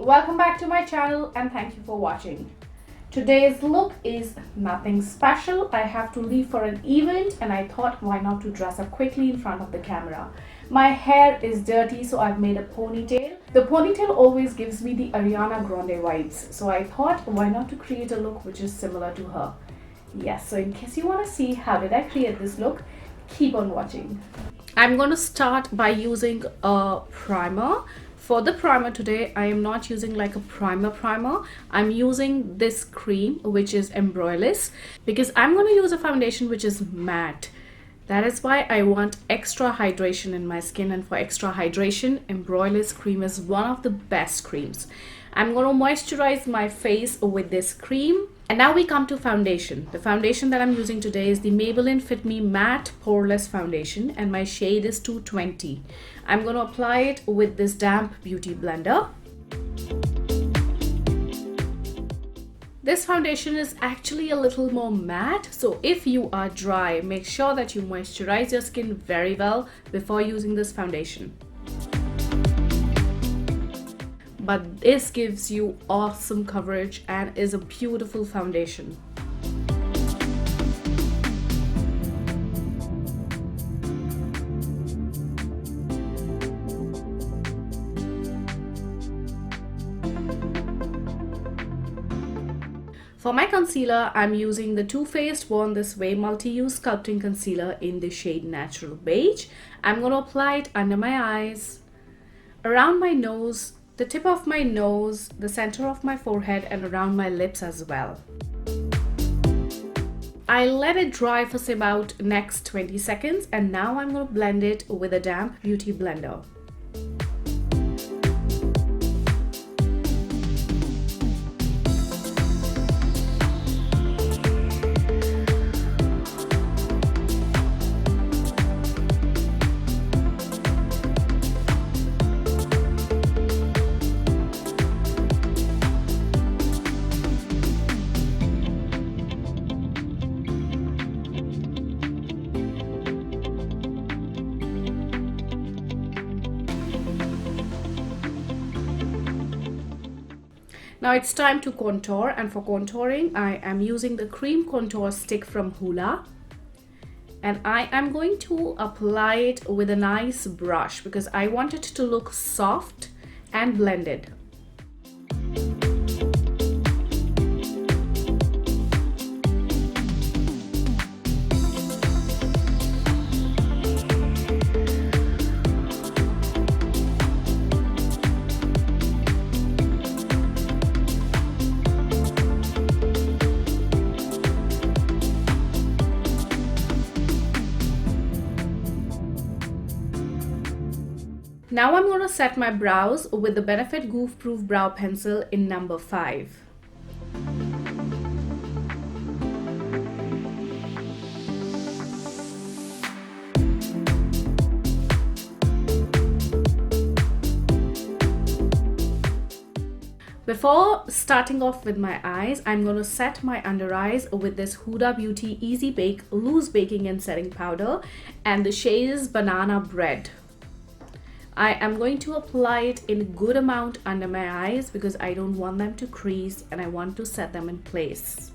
welcome back to my channel and thank you for watching. Today's look is nothing special. I have to leave for an event and I thought why not to dress up quickly in front of the camera. My hair is dirty, so I've made a ponytail. The ponytail always gives me the Ariana Grande vibes, so I thought why not to create a look which is similar to her. Yes, so in case you want to see how did I create this look, keep on watching. I'm going to start by using a primer. For the primer today, I am not using like a primer. I'm using this cream, which is Embryolisse, because I'm going to use a foundation which is matte. That is why I want extra hydration in my skin, and for extra hydration, Embryolisse cream is one of the best creams. I'm going to moisturize my face with this cream. And now we come to foundation. The foundation that I'm using today is the Maybelline Fit Me Matte+Poreless foundation, and my shade is 220. I'm going to apply it with this damp beauty blender. This foundation is actually a little more matte, so if you are dry, make sure that you moisturize your skin very well before using this foundation. But this gives you awesome coverage and is a beautiful foundation. For my concealer, I'm using the Too Faced Born This Way Multi-Use Sculpting Concealer in the shade Natural Beige. I'm going to apply it under my eyes, around my nose, the tip of my nose, the center of my forehead, and around my lips as well. I let it dry for say about next 20 seconds, and now I'm going to blend it with a damp beauty blender. Now it's time to contour, and for contouring I am using the cream contour stick from Hoola, and I am going to apply it with a nice brush because I want it to look soft and blended. Now I'm going to set my brows with the Benefit Goof Proof Brow Pencil in number 5. Before starting off with my eyes, I'm going to set my under eyes with this Huda Beauty Easy Bake Loose Baking and Setting Powder, and the shade is Banana Bread. I am going to apply it in a good amount under my eyes because I don't want them to crease and I want to set them in place.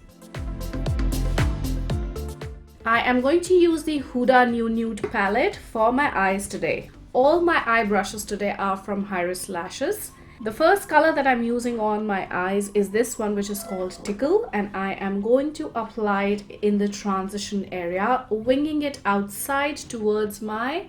I am going to use the Huda Nude palette for my eyes today. All my eye brushes today are from Iris Lashes. The first color that I'm using on my eyes is this one, which is called Tickle, and I am going to apply it in the transition area, winging it outside towards my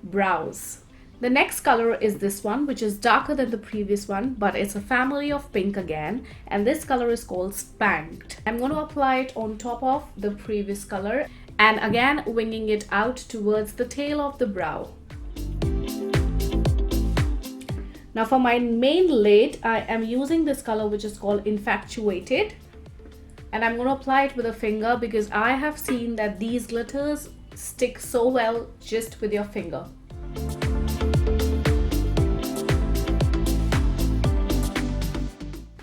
brows. The next color is this one, which is darker than the previous one, but it's a family of pink again, and this color is called Spanked. I'm going to apply it on top of the previous color and again winging it out towards the tail of the brow. Now for my main lid, I am using this color which is called Infatuated, and I'm going to apply it with a finger because I have seen that these glitters stick so well just with your finger.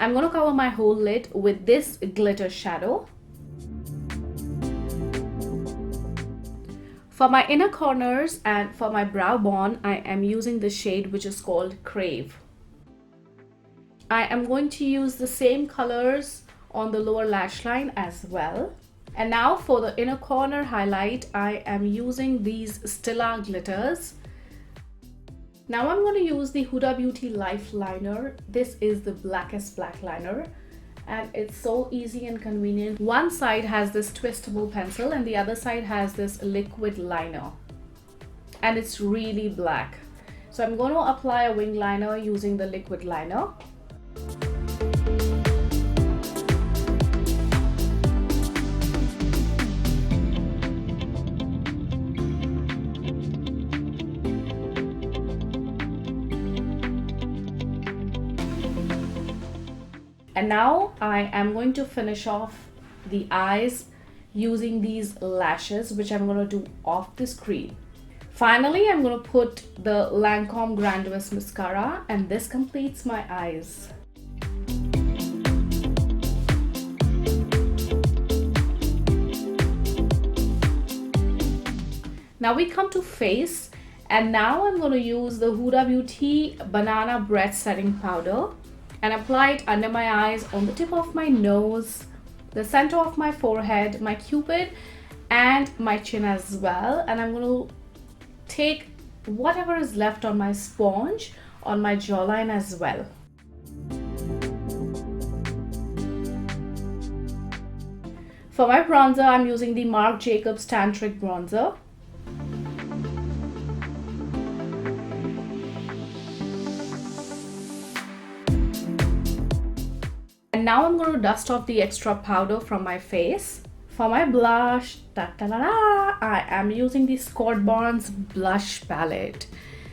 I'm going to cover my whole lid with this glitter shadow. For my inner corners and for my brow bone, I am using the shade which is called Crave. I am going to use the same colors on the lower lash line as well. And now for the inner corner highlight, I am using these Stila glitters. Now I'm going to use the Huda Beauty Life Liner. This is the blackest black liner and it's so easy and convenient. One side has this twistable pencil and the other side has this liquid liner. And it's really black. So I'm going to apply a wing liner using the liquid liner. And now I am going to finish off the eyes using these lashes, which I'm going to do off the screen. Finally, I'm going to put the Lancôme Grandiose mascara, and this completes my eyes. Now we come to face, and now I'm going to use the Huda Beauty Banana Bread Setting Powder and apply it under my eyes, on the tip of my nose, the center of my forehead, my cupid, and my chin as well. And I'm going to take whatever is left on my sponge on my jawline as well. For my bronzer, I'm using the Marc Jacobs Tantric bronzer. And now I'm going to dust off the extra powder from my face. For my blush, I am using the Scott Barnes blush palette.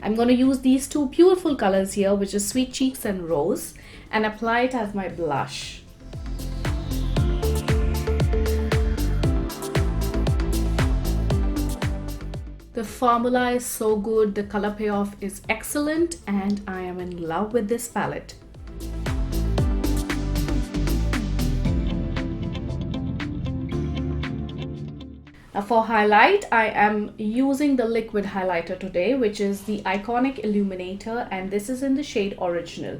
I'm going to use these two beautiful colors here, which is Sweet Cheeks and Rose, and apply it as my blush. The formula is so good, the color payoff is excellent, and I am in love with this palette. Now for highlight, I am using the liquid highlighter today, which is the iconic Illuminator, and this is in the shade Original.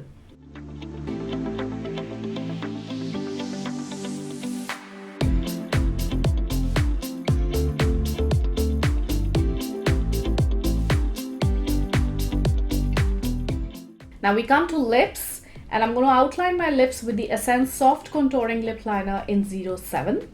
Now we come to lips, and I'm going to outline my lips with the Essence Soft Contouring Lip Liner in 07.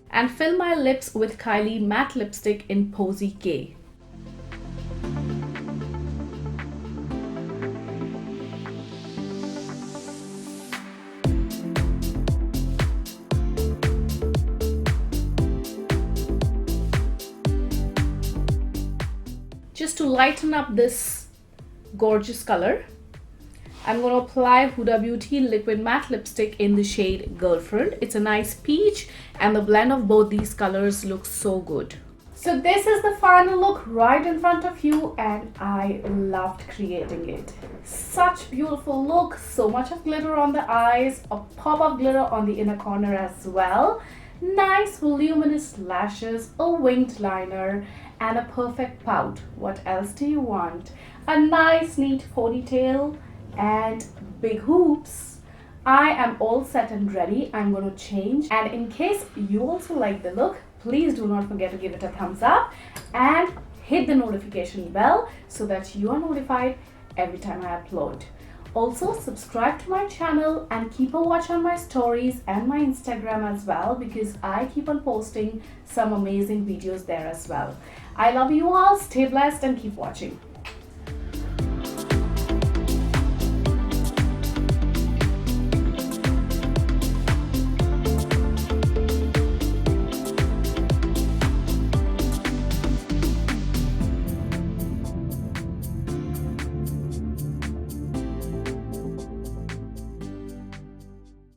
And fill my lips with Kylie matte lipstick in Posy K. Just to lighten up this gorgeous color, I'm going to apply Huda Beauty Liquid Matte Lipstick in the shade Girlfriend. It's a nice peach and the blend of both these colors looks so good. So this is the final look right in front of you, and I loved creating it. Such beautiful look, so much of glitter on the eyes, a pop of glitter on the inner corner as well. Nice voluminous lashes, a winged liner, and a perfect pout. What else do you want? A nice neat ponytail and big hoops. I am all set and ready. I'm going to change, and in case you also like the look, please do not forget to give it a thumbs up and hit the notification bell so that you are notified every time I upload. Also subscribe to my channel and keep a watch on my stories and my Instagram as well, because I keep on posting some amazing videos there as well. I love you all, stay blessed and keep watching.